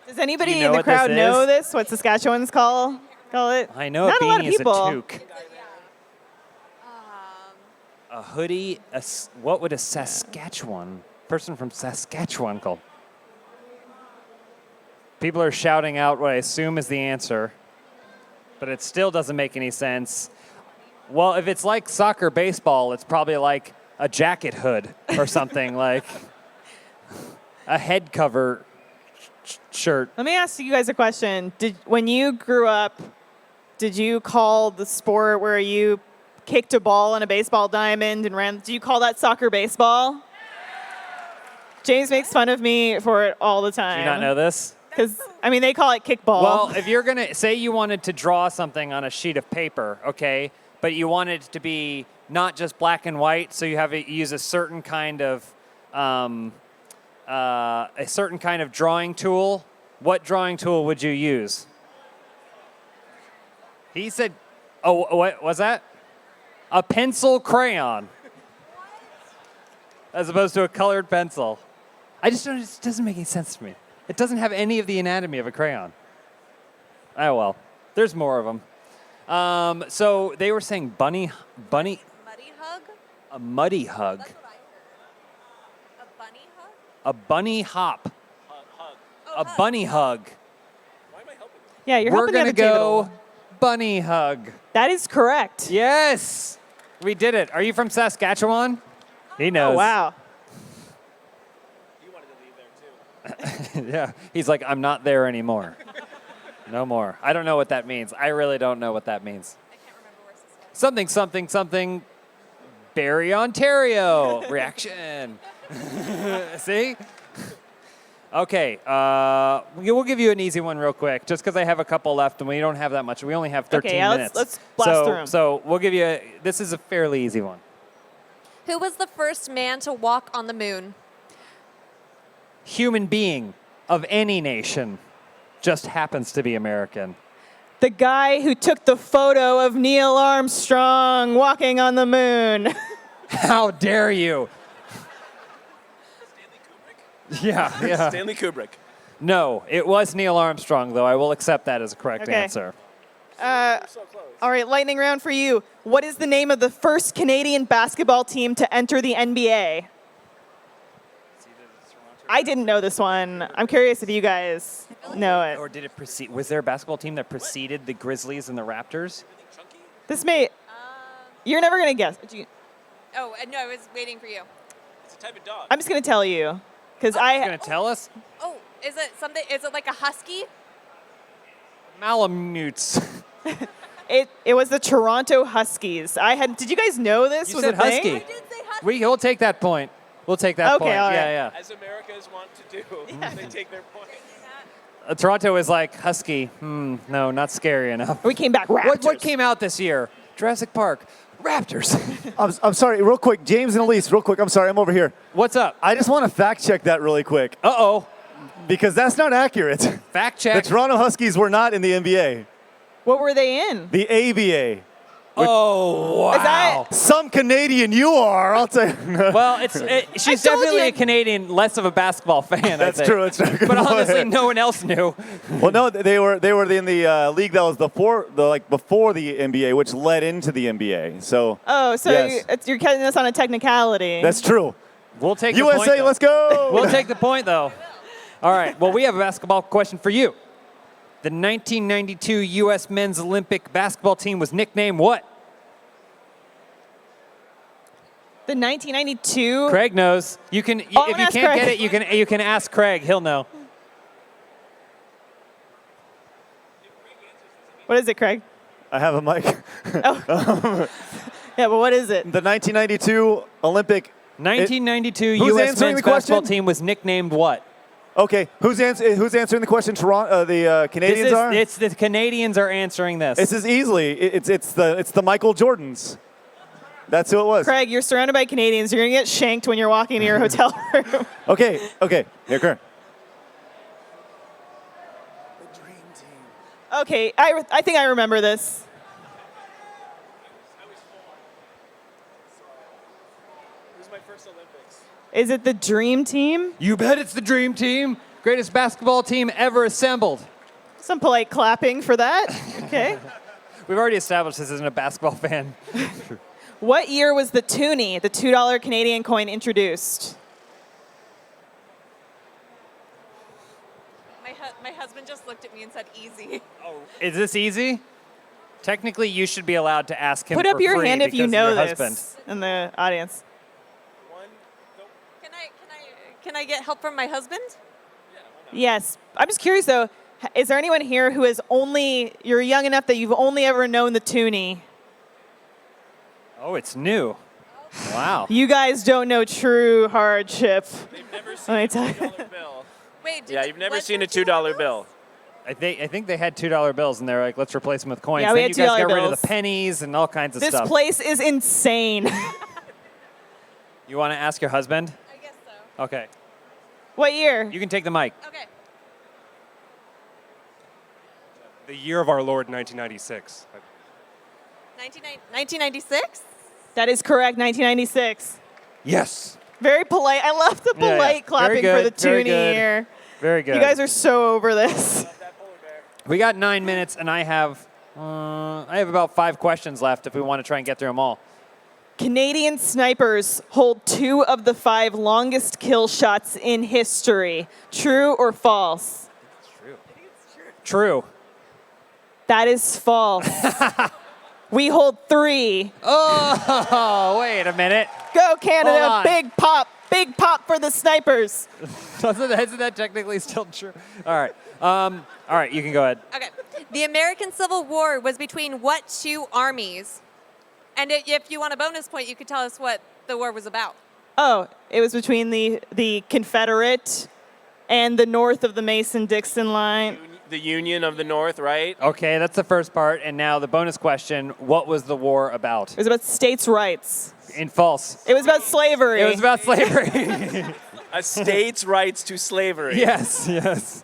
Does anybody Do you know in the what this crowd know is? this? What Saskatchewans call Call it. I know Not a a lot of beanie is a people. toque. A hoodie. What would a Saskatchewan person from Saskatchewan call? People are shouting out what I assume is the answer, but it still doesn't make any sense. Well, if it's like soccer, baseball, it's probably like a jacket hood or something, like a head cover shirt. Let me ask you guys a question. When you grew up, did you call the sport where you kicked a ball on a baseball diamond and ran? Do you call that soccer baseball? James makes fun of me for it all the time. Do you not know this? Because, I mean, they call it kickball. Well, if you're going to say you wanted to draw something on a sheet of paper, okay, but you wanted it to be not just black and white, so you have to use a certain kind of drawing tool. What drawing tool would you use? He said, oh, what was that? A pencil crayon. As opposed to a colored pencil. I just don't, it doesn't make any sense to me. It doesn't have any of the anatomy of a crayon. Oh, well. There's more of them. So they were saying bunny. Muddy hug? A muddy hug. That's what I heard. A bunny hug? A bunny hop. Hug. Oh, A hug. bunny hug. Why am I helping you? yeah, you're We're helping going to out the go table. bunny hug. That is correct. Yes. We did it. Are you from Saskatchewan? He knows. Oh, wow. You wanted to leave there too. Yeah. He's like, I'm not there anymore. No more. I don't know what that means. I really don't know what that means. I can't remember where this is. Something. Barrie, Ontario. Reaction. See? Okay. We'll give you an easy one real quick, just because I have a couple left and we don't have that much. We only have 13 Okay, yeah, minutes. let's blast through 'em. So we'll give you this is a fairly easy one. Who was the first man to walk on the moon? Human being of any nation just happens to be American. The guy who took the photo of Neil Armstrong walking on the moon. How dare you? Yeah. Stanley Kubrick. No, it was Neil Armstrong, though. I will accept that as a correct Okay. answer. So close. All right, lightning round for you. What is the name of the first Canadian basketball team to enter the NBA? I didn't know this one. I'm curious if you guys know it. Or did it precede? Was there a basketball team that preceded the Grizzlies and the Raptors? This may. You're never going to guess. Oh, no, I was waiting for you. It's a type of dog. I'm just going to tell you. Because You're gonna tell us? Oh, is it something? Is it like a husky? Malamutes. it was the Toronto Huskies. Did you guys know this You was said a thing? husky. I did say husky. We'll take that point. We'll take that Okay, point. all right. Yeah. As Americans want to do, they take their point. Toronto is like husky. No, not scary enough. We came back Raptors. What came out this year? Jurassic Park. Raptors. I'm sorry, real quick. James and Elyse, real quick. I'm sorry, I'm over here. What's up? I just want to fact check that really quick Uh-oh. because that's not accurate. Fact The check. Toronto Huskies were not in the NBA. What were they in? The ABA. Oh, wow. Is that- Some Canadian you are, I'll tell you. Well, she's told definitely you. a Canadian, less of a basketball fan. That's I think. true. That's true. Good But honestly, point. no one else knew. Well, no, they were in the league that was before the NBA, which led into the NBA. So Oh, so Yes. you're catching us on a technicality. that's true. We'll take the point. USA, though. let's go. We'll take the point, though. All right. Well, we have a basketball question for you. The 1992 U.S. men's Olympic basketball team was nicknamed what? The 1992. Craig knows. You can I'm if gonna you ask can't Craig. get it, you can ask Craig. He'll know. What is it, Craig? I have a mic. Yeah, but what is it? The 1992 Olympic. 1992 Who's U.S. answering men's the basketball question? team was nicknamed what? Okay, who's answering the question? Toronto, the Canadians are. It's the Canadians are answering this. This is easily. It's the Michael Jordans. That's who it was. Craig, you're surrounded by Canadians. You're going to get shanked when you're walking to your hotel room. Okay. Here, Kurt. Okay, I think I remember this. It was my first Olympics. Is it the Dream Team? You bet it's the Dream Team. Greatest basketball team ever assembled. Some polite clapping for that. Okay. We've already established this isn't a basketball fan. What year was the toonie, the $2 Canadian coin, introduced? My husband just looked at me and said, easy. Is this easy? Technically, you should be allowed to ask him Put for up your free hand if you because of know your this husband. in the audience. Can I get help from my husband? Yes. I'm just curious, though. Is there anyone here who is you're young enough that you've only ever known the toonie? Oh, it's new. Wow. You guys don't know true hardship. They've never seen Let me a tell you. $2 bill. Wait, Yeah, you've never was seen there a $2 bill. I think they had $2 bills, and they're like, let's replace them with coins. Yeah, we then had you guys $2 got rid of bills. the pennies and all kinds of This stuff. place is insane. You want to ask your husband? I guess so. Okay. What year? You can take the mic. Okay. The year of our Lord, 1996. 1996? That is correct, 1996. Yes. Very polite. I love the Yeah, yeah. polite Very clapping for good, the very toonie good. here. Very good. You guys are so over this. We got 9 minutes, and I have about 5 questions left if we want to try and get through them all. Canadian snipers hold 2 of the 5 longest kill shots in history. True or false? True. That is false. We hold 3. Oh, wait a minute. Go Hold Canada, on. big pop for the snipers. Isn't that technically still true? All right, you can go ahead. Okay. The American Civil War was between what 2 armies? And if you want a bonus point, you could tell us what the war was about. Oh, it was between the Confederate and the north of the Mason-Dixon line. The Union of the North, right? Okay, that's the first part. And now the bonus question, what was the war about? It was about states' rights. In false. It was about slavery. It was about slavery. A state's rights to slavery. Yes.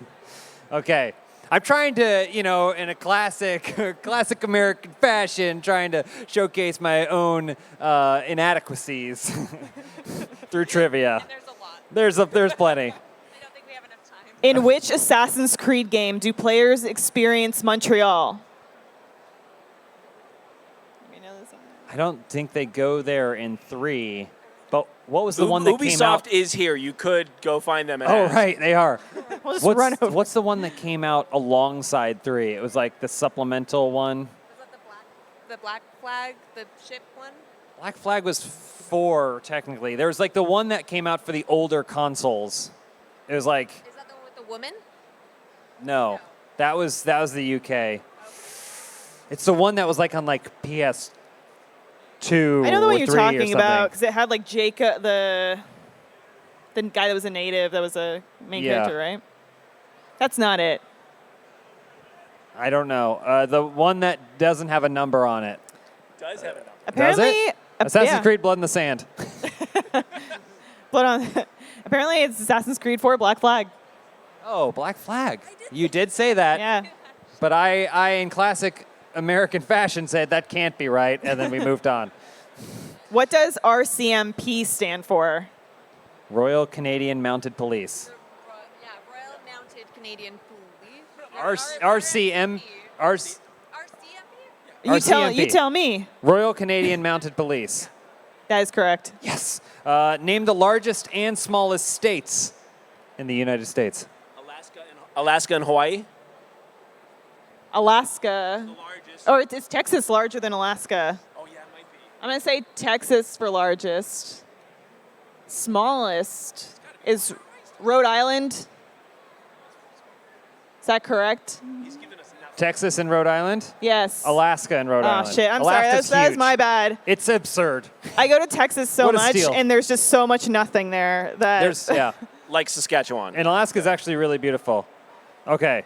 Okay. I'm trying to, in a classic American fashion, trying to showcase my own inadequacies through trivia. And there's a lot. There's plenty. I don't think we have enough time. In which Assassin's Creed game do players experience Montreal? I don't think they go there in 3. But what was the one that came out? Ubisoft is here. You could go find them. And Oh, ask. right, they are. We'll just run over. What's the one that came out alongside 3? It was like the supplemental one. Was that the black flag, the ship one? Black Flag was 4, technically. There was like the one that came out for the older consoles. It was like, Is that the one with the woman? no, that was the UK. It's the one that was like on like PS2 I know the one or you're 3 or talking something. about because it had like Jacob, the guy that was a native, that was a main Yeah. character, right? That's not it. I don't know. The one that doesn't have a number on it. Does have a number. Apparently, Does it? Assassin's yeah. Creed Blood in the Sand. Blood on. Apparently, it's Assassin's Creed 4 Black Flag. Oh, Black Flag. You did say that. Yeah. But I, in classic American fashion, said that can't be right, and then we moved on. What does RCMP stand for? Royal Canadian Mounted Police. Royal Mounted Canadian Police. RCMP. RCMP? You RCMP. tell me. Royal Canadian Mounted Police. That is correct. Yes. Name the largest and smallest states in the United States. Alaska and Hawaii. Alaska. The largest. Or is Texas larger than Alaska? Oh yeah, it might be. I'm going to say Texas for largest. Smallest is Rhode Island. Is that correct? He's giving us enough. Texas and Rhode Island. Yes. Alaska and Rhode Oh, Island. shit. I'm sorry. Alaska's That is huge. my bad. It's absurd. I go to Texas so What a much, steal. and there's just so much nothing there that. There's yeah. Like Saskatchewan. And Alaska's actually really beautiful. Okay.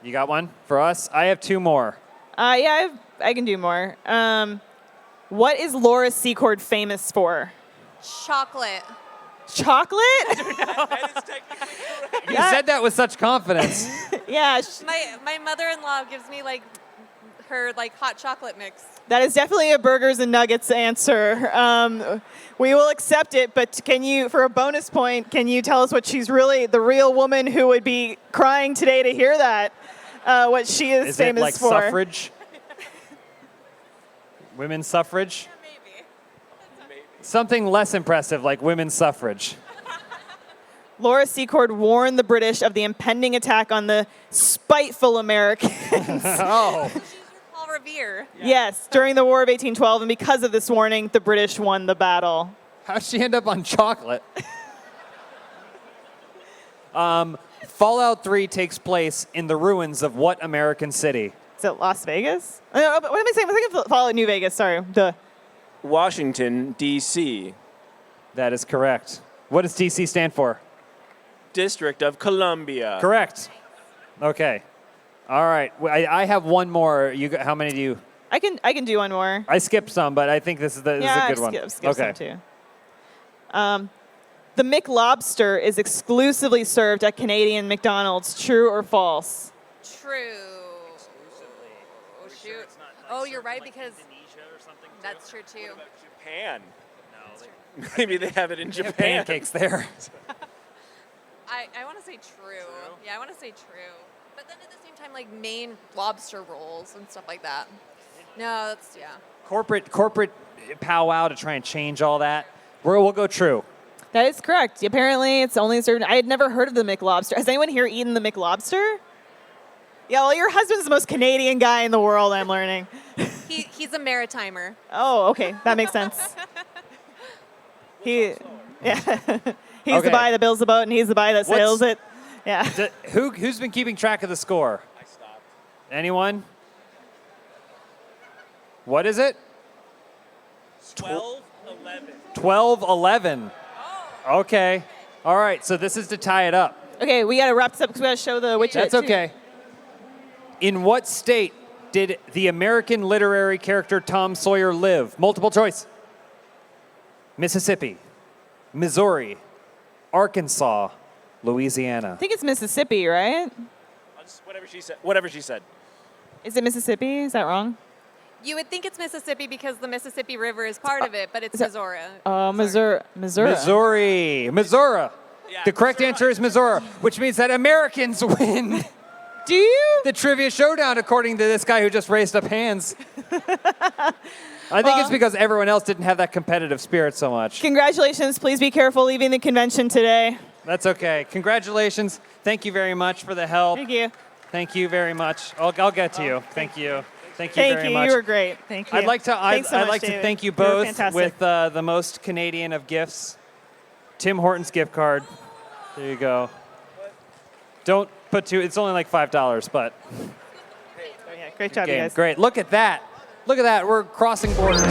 You got one for us? I have 2 more. Yeah, I can do more. What is Laura Secord famous for? Chocolate. Chocolate? That is technically correct. You said that with such confidence. Yeah. My mother-in-law gives me like her like hot chocolate mix. That is definitely a burgers and nuggets answer. We will accept it, but can you, for a bonus point, can you tell us what she's really, the real woman who would be crying today to hear that, what she is famous it like for? suffrage? Women's suffrage? Maybe. Something less impressive like women's suffrage. Laura Secord warned the British of the impending attack on the spiteful Americans. Oh. Paul Revere. Yes, during the War of 1812, and because of this warning, the British won the battle. How'd she end up on chocolate? Fallout 3 takes place in the ruins of what American city? Is it Las Vegas? What am I saying? I'm thinking Fallout New Vegas, sorry. Duh. Washington, D.C., That is correct. What does DC stand for? District of Columbia. Correct. Okay. All right. I have one more. How many do you? I can do one more. I skipped some, but I think this is a good one. Skip some too. The McLobster is exclusively served at Canadian McDonald's. True or false? True. Oh, shoot. Oh, you're right, because that's true, too. Japan. Maybe they have it in Japan. Pancakes there. I want to say true. Yeah, I want to say true. But then at the same time, like Maine lobster rolls and stuff like that. No, that's, yeah. Corporate powwow to try and change all that. We'll go true. That is correct. Apparently, it's only served. I had never heard of the McLobster. Has anyone here eaten the McLobster? Yeah, well, your husband's the most Canadian guy in the world, I'm learning. He's a maritimer. Oh, okay. That makes sense. He's Okay. the guy that builds the boat, and he's the guy that sails it. Yeah. Who's been keeping track of the score? I stopped. Anyone? What is it? 12-11. 12-11. Okay. All right. So this is to tie it up. Okay, we got to wrap this up because we got to show the widget. That's okay. In what state did the American literary character Tom Sawyer live? Multiple choice. Mississippi, Missouri, Arkansas, Louisiana. I think it's Mississippi, right? Whatever she said. Is it Mississippi? Is that wrong? You would think it's Mississippi because the Mississippi River is part of it, but it's Missouri. Missouri. Missouri. Yeah, The correct answer is Missouri, which means that Americans win Do you? the trivia showdown, according to this guy who just raised up hands. I think it's because everyone else didn't have that competitive spirit so much. Congratulations. Please be careful leaving the convention today. That's okay. Congratulations. Thank you very much for the help. Thank you. Thank you very much. I'll get to you. Thank you. Thank you very much. You were great. Thank you. I'd like to Thanks so much, to David. thank you You were both fantastic. with the most Canadian of gifts, Tim Hortons gift card. There you go. Don't put two. It's only like $5, but Yeah, great job, you game. guys. Great. Look at that. Look at that. We're crossing borders.